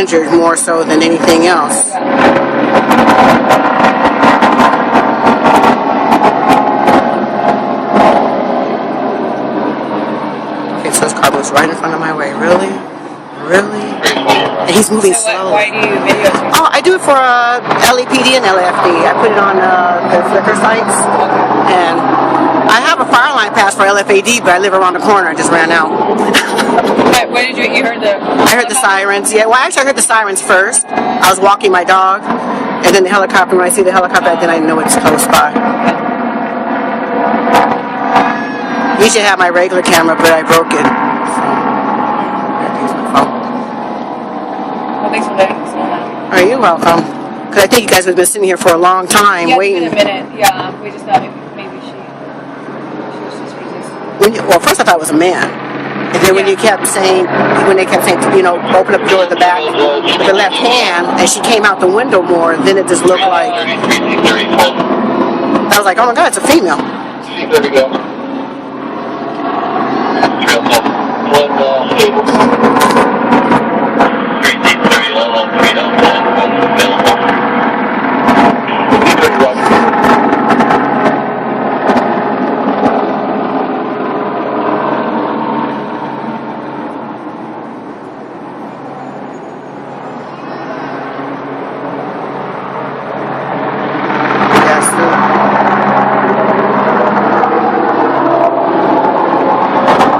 injured more so than anything else. Okay, so this car was right in front of my way. Really? Really? And he's moving slow. Why do you videotape? Oh, I do it for LAPD and LAPD. I put it on the Flickr sites. And I have a fire line pass for LAPD, but I live around the corner. I just ran out. What did you heard the... I heard the sirens. Yeah, well, actually, I heard the sirens first. I was walking my dog. And then the helicopter. When I see the helicopter, then I know it's close by. You should have my regular camera, but I broke it. Well, thanks for letting us know that. Are you welcome? Because I think you guys have been sitting here for a long time waiting. It's been a minute. Yeah, we just thought maybe she was just resisting. Well, first I thought it was a man. And then when they kept saying, you know, open up the door at the back with the left hand, and she came out the window more, then it just looked like... I was like, oh my God, it's a female. There we go.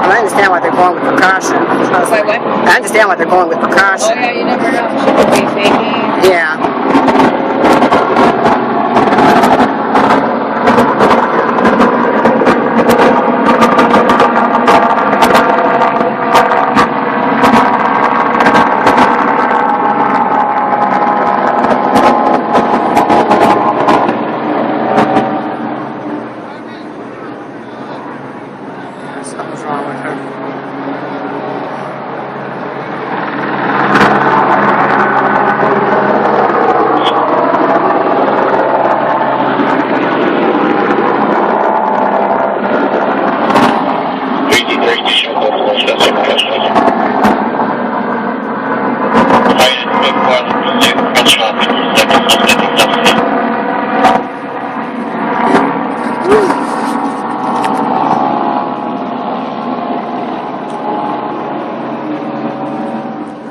I understand why they're going with precaution. Wait, what? I understand why they're going with precaution. Oh yeah, you never know. She could be faking. Yeah. Something's wrong with her.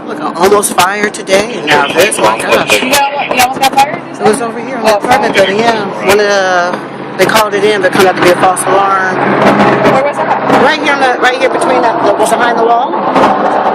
Look, I almost fired today, and now this, my gosh. You almost got fired? It was over here in the apartment building, yeah. One of the, they called it in, but it turned out to be a false alarm. Where was that? Right here between that, was behind the wall.